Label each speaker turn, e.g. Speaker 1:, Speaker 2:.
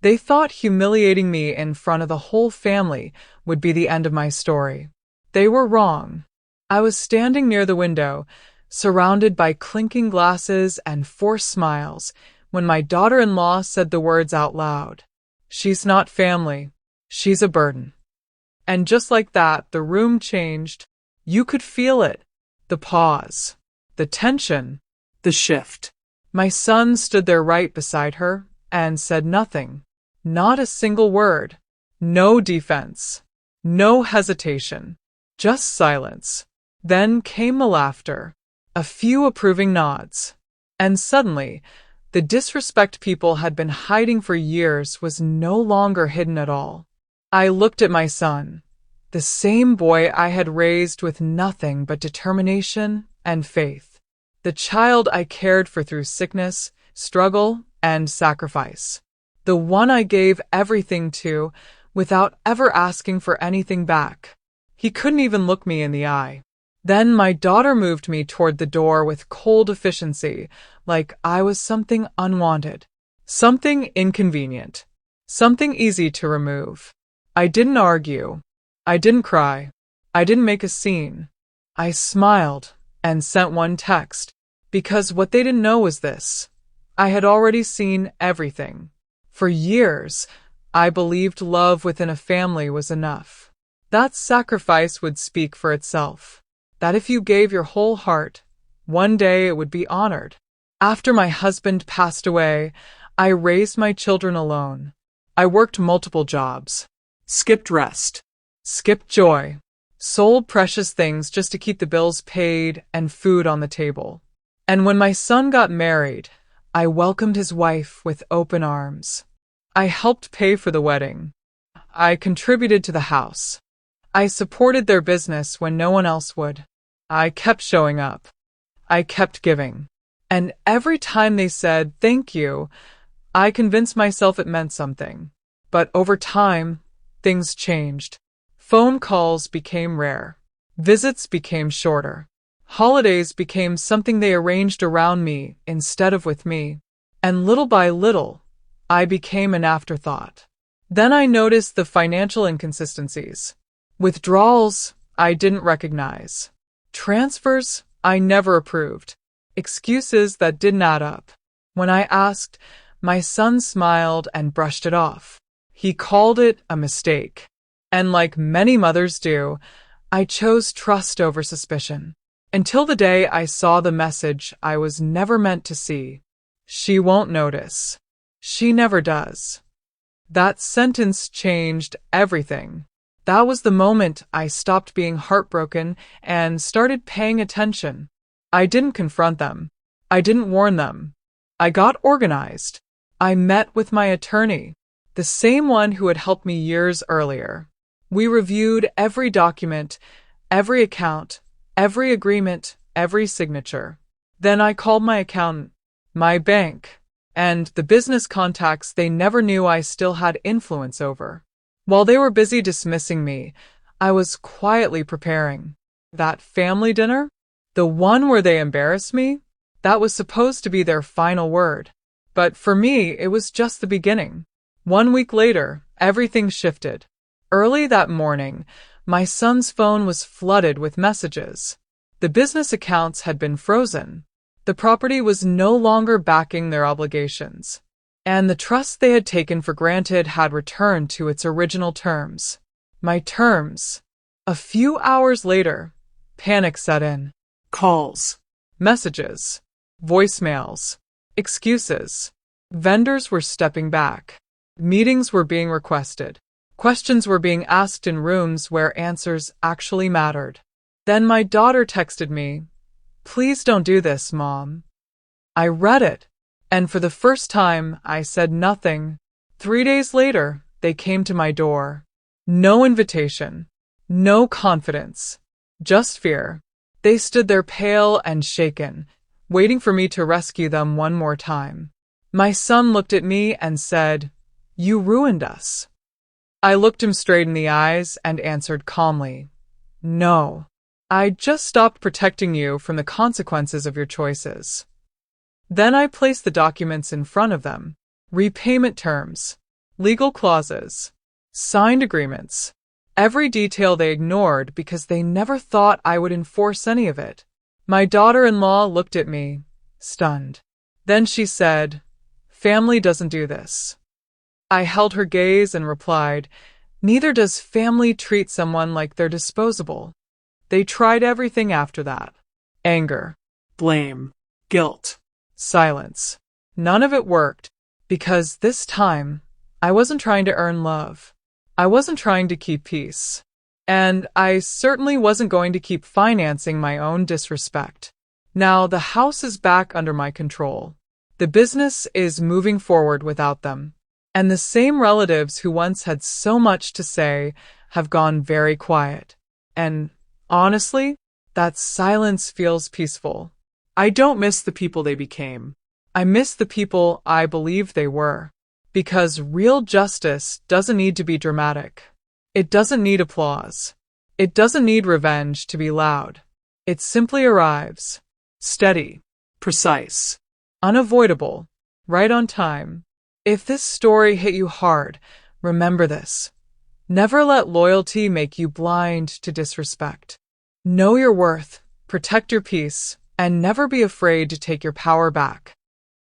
Speaker 1: They thought humiliating me in front of the whole family would be the end of my story. They were wrong. I was standing near the window, surrounded by clinking glasses and forced smiles, when my daughter-in-law said the words out loud. "She's not family. She's a burden." And just like that, the room changed. You could feel it. The pause. The tension. The shift. My son stood there right beside her and said nothing. Not a single word. No defense. No hesitation. Just silence. Then came the laughter. A few approving nods. And suddenly, the disrespect people had been hiding for years was no longer hidden at all. I looked at my son, the same boy I had raised with nothing but determination and faith. The child I cared for through sickness, struggle, and sacrifice. The one I gave everything to without ever asking for anything back. He couldn't even look me in the eye. Then my daughter moved me toward the door with cold efficiency, like I was something unwanted, something inconvenient, something easy to remove. I didn't argue. I didn't cry. I didn't make a scene. I smiled and sent one text, because what they didn't know was this. I had already seen everything. For years, I believed love within a family was enough. That sacrifice would speak for itself. That if you gave your whole heart, one day it would be honored. After my husband passed away, I raised my children alone. I worked multiple jobs, skipped rest, skipped joy, sold precious things just to keep the bills paid and food on the table. And when my son got married, I welcomed his wife with open arms. I helped pay for the wedding. I contributed to the house. I supported their business when no one else would. I kept showing up. I kept giving. And every time they said, "Thank you," I convinced myself it meant something. But over time, things changed. Phone calls became rare. Visits became shorter. Holidays became something they arranged around me instead of with me. And little by little, I became an afterthought. Then I noticed the financial inconsistencies. Withdrawals I didn't recognize. Transfers I never approved. Excuses that didn't add up. When I asked, my son smiled and brushed it off. He called it a mistake. And like many mothers do, I chose trust over suspicion. Until the day I saw the message I was never meant to see. She won't notice. She never does. That sentence changed everything. That was the moment I stopped being heartbroken and started paying attention. I didn't confront them. I didn't warn them. I got organized. I met with my attorney, the same one who had helped me years earlier. We reviewed every document, every account, every agreement, every signature. Then I called my accountant, my bank, and the business contacts they never knew I still had influence over. While they were busy dismissing me, I was quietly preparing. That family dinner? The one where they embarrassed me? That was supposed to be their final word. But for me, it was just the beginning. 1 week later, everything shifted. Early that morning, my son's phone was flooded with messages. The business accounts had been frozen. The property was no longer backing their obligations. And the trust they had taken for granted had returned to its original terms. My terms. A few hours later, panic set in. Calls, messages, voicemails, excuses. Vendors were stepping back. Meetings were being requested. Questions were being asked in rooms where answers actually mattered. Then my daughter texted me, "Please don't do this, Mom." I read it. And for the first time, I said nothing. 3 days later, they came to my door. No invitation. No confidence. Just fear. They stood there pale and shaken, waiting for me to rescue them one more time. My son looked at me and said, "You ruined us." I looked him straight in the eyes and answered calmly, "No. I just stopped protecting you from the consequences of your choices." Then I placed the documents in front of them. Repayment terms. legal clauses, signed agreements. Every detail they ignored because they never thought I would enforce any of it. My daughter-in-law looked at me, stunned. Then she said, "Family doesn't do this." I held her gaze and replied, "Neither does family treat someone like they're disposable." They tried everything after that. Anger, blame, guilt, silence. None of it worked, because this time, I wasn't trying to earn love. I wasn't trying to keep peace. And I certainly wasn't going to keep financing my own disrespect. Now the house is back under my control. The business is moving forward without them. And the same relatives who once had so much to say have gone very quiet. And honestly, that silence feels peaceful. I don't miss the people they became. I miss the people I believed they were. Because real justice doesn't need to be dramatic. It doesn't need applause. It doesn't need revenge to be loud. It simply arrives. Steady, precise, unavoidable, right on time. If this story hit you hard, remember this. Never let loyalty make you blind to disrespect. Know your worth, protect your peace, and never be afraid to take your power back.